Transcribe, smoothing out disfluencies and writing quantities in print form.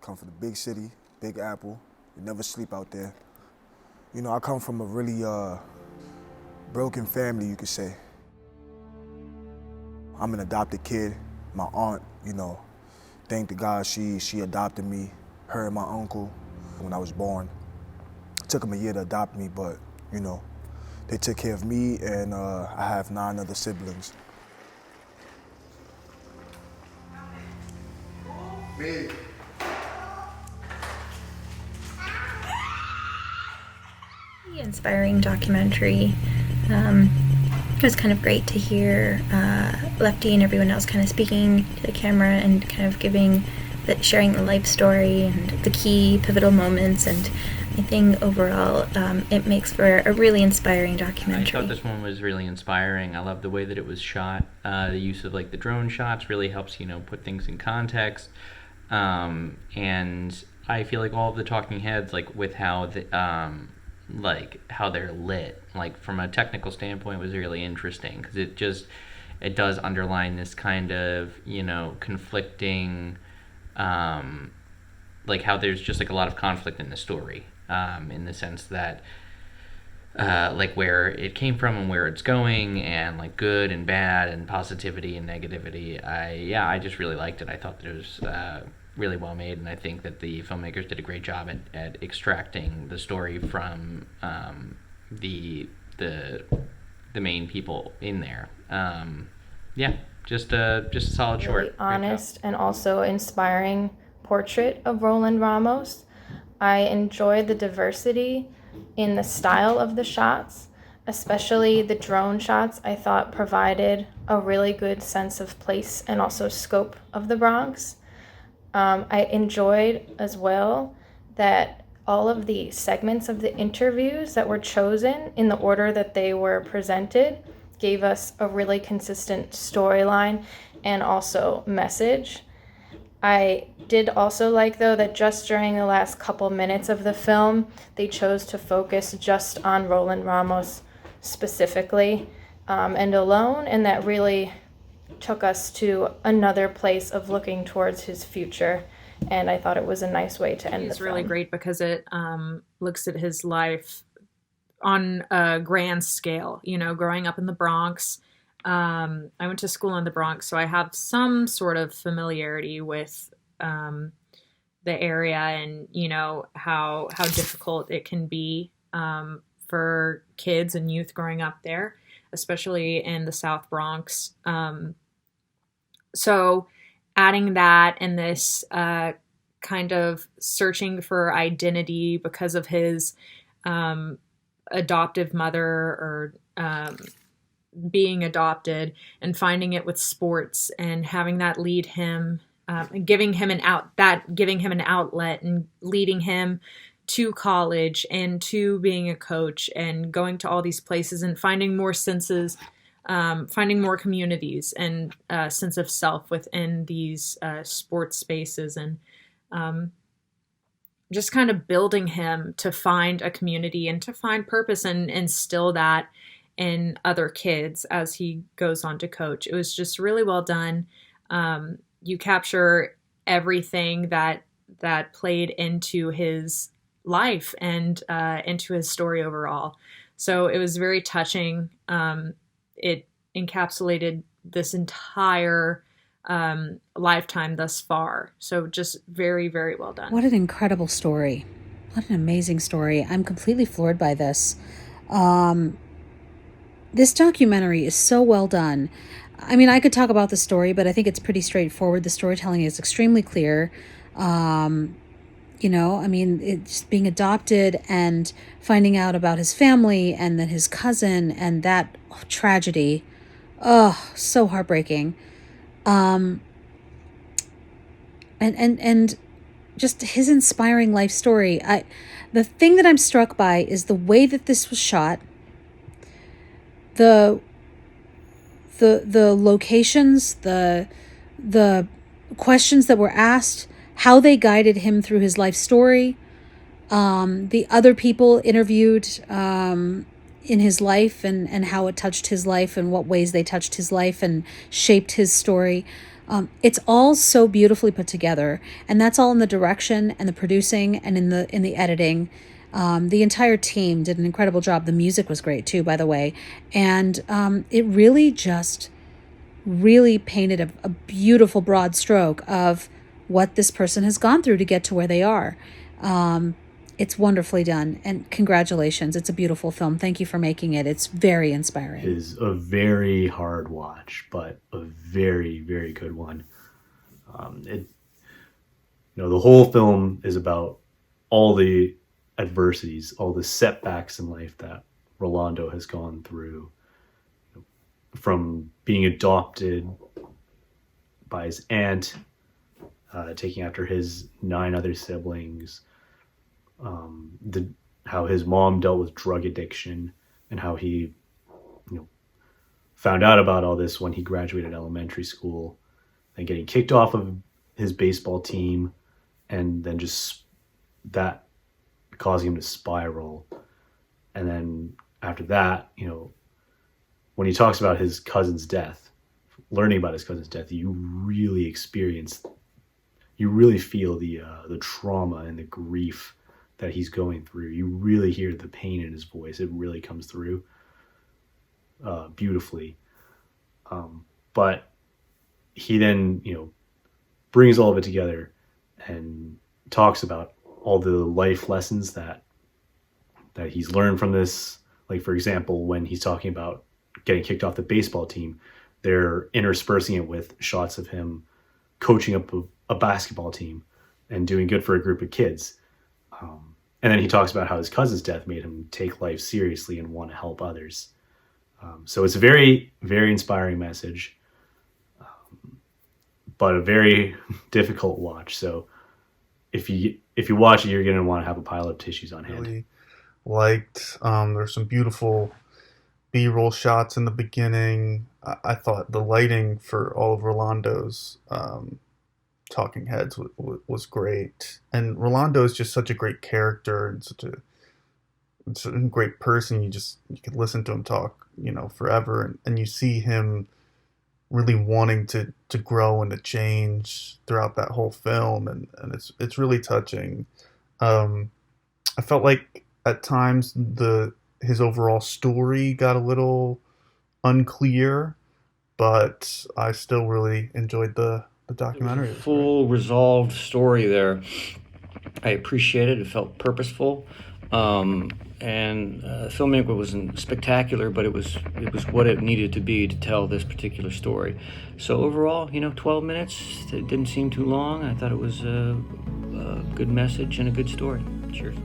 Come from the big city, Big Apple. You never sleep out there. You know, I come from a really broken family, you could say. I'm an adopted kid. My aunt, you know, thank to God she adopted me, her and my uncle, when I was born. It took them a year to adopt me, but, you know, they took care of me, and I have 9 other siblings. Me. Inspiring documentary. It was kind of great to hear Lefty and everyone else kind of speaking to the camera and kind of sharing the life story and the key pivotal moments, and I think overall it makes for a really inspiring documentary. I thought this one was really inspiring. I love the way that it was shot. The use of like the drone shots really helps, you know, put things in context. And I feel like all of the talking heads, like with how how they're lit, like from a technical standpoint, was really interesting, because it does underline this kind of, you know, conflicting, like how there's just like a lot of conflict in the story, in the sense that like where it came from and where it's going, and like good and bad and positivity and negativity. I just really liked it. I thought that it was really well made, and I think that the filmmakers did a great job at extracting the story from the main people in there. Just a solid short. Really honest and also inspiring portrait of Rolando Ramos. I enjoyed the diversity in the style of the shots, especially the drone shots. I thought provided a really good sense of place and also scope of the Bronx. I enjoyed as well that all of the segments of the interviews that were chosen in the order that they were presented gave us a really consistent storyline and also message. I did also like, though, that just during the last couple minutes of the film, they chose to focus just on Rolando Ramos specifically and alone, and that really took us to another place of looking towards his future, and I thought it was a nice way to end the film. It's really great because it looks at his life on a grand scale, you know, growing up in the Bronx. I went to school in the Bronx, so I have some sort of familiarity with the area, and, you know, how difficult it can be for kids and youth growing up there, especially in the South Bronx. So adding that and this kind of searching for identity because of his adoptive mother, or being adopted, and finding it with sports and having that lead him, giving him an outlet and leading him to college and to being a coach and going to all these places and finding more senses, finding more communities and sense of self within these sports spaces, and just kind of building him to find a community and to find purpose and instill that in other kids as he goes on to coach. It was just really well done. You capture everything that played into his life and into his story overall. So it was very touching. It encapsulated this entire lifetime thus far. So just very, very well done. What an incredible story. What an amazing story. I'm completely floored by this. This documentary is so well done. I mean, I could talk about the story, but I think it's pretty straightforward. The storytelling is extremely clear. You know, I mean, it's being adopted and finding out about his family and then his cousin and that tragedy. Oh, so heartbreaking. And just his inspiring life story. The thing that I'm struck by is the way that this was shot, the locations, the questions that were asked, how they guided him through his life story, the other people interviewed in his life and how it touched his life and what ways they touched his life and shaped his story. It's all so beautifully put together, and that's all in the direction and the producing and in the editing. The entire team did an incredible job. The music was great too, by the way, and it really just really painted a beautiful broad stroke of what this person has gone through to get to where they are. It's wonderfully done, and congratulations. It's a beautiful film. Thank you for making it. It's very inspiring. It is a very hard watch, but a very, very good one. The whole film is about all the adversities, all the setbacks in life that Rolando has gone through, from being adopted by his aunt, taking after his 9 other siblings, how his mom dealt with drug addiction, and how he found out about all this when he graduated elementary school, and getting kicked off of his baseball team, and then just that causing him to spiral. And then after that, when he talks about his cousin's death, learning about his cousin's death, you really feel the trauma and the grief that he's going through. You really hear the pain in his voice. It really comes through beautifully. But he then, brings all of it together and talks about all the life lessons that he's learned from this. Like, for example, when he's talking about getting kicked off the baseball team, they're interspersing it with shots of him coaching up a basketball team and doing good for a group of kids. And then he talks about how his cousin's death made him take life seriously and want to help others. So it's a very, very inspiring message, but a very difficult watch. So if you watch it, you're going to want to have a pile of tissues on hand. Really liked. There's some beautiful B-roll shots in the beginning. I thought the lighting for all of Rolando's talking heads was great. And Rolando is just such a great character and such a great person. You could listen to him talk, forever, and you see him really wanting to grow and to change throughout that whole film, and it's really touching. I felt like at times his overall story got a little unclear, but I still really enjoyed the documentary. Full resolved story there. I appreciated it. It felt purposeful. And the filmmaker wasn't spectacular, but it was what it needed to be to tell this particular story. So overall, 12 minutes, it didn't seem too long. I thought it was a good message and a good story. Cheers.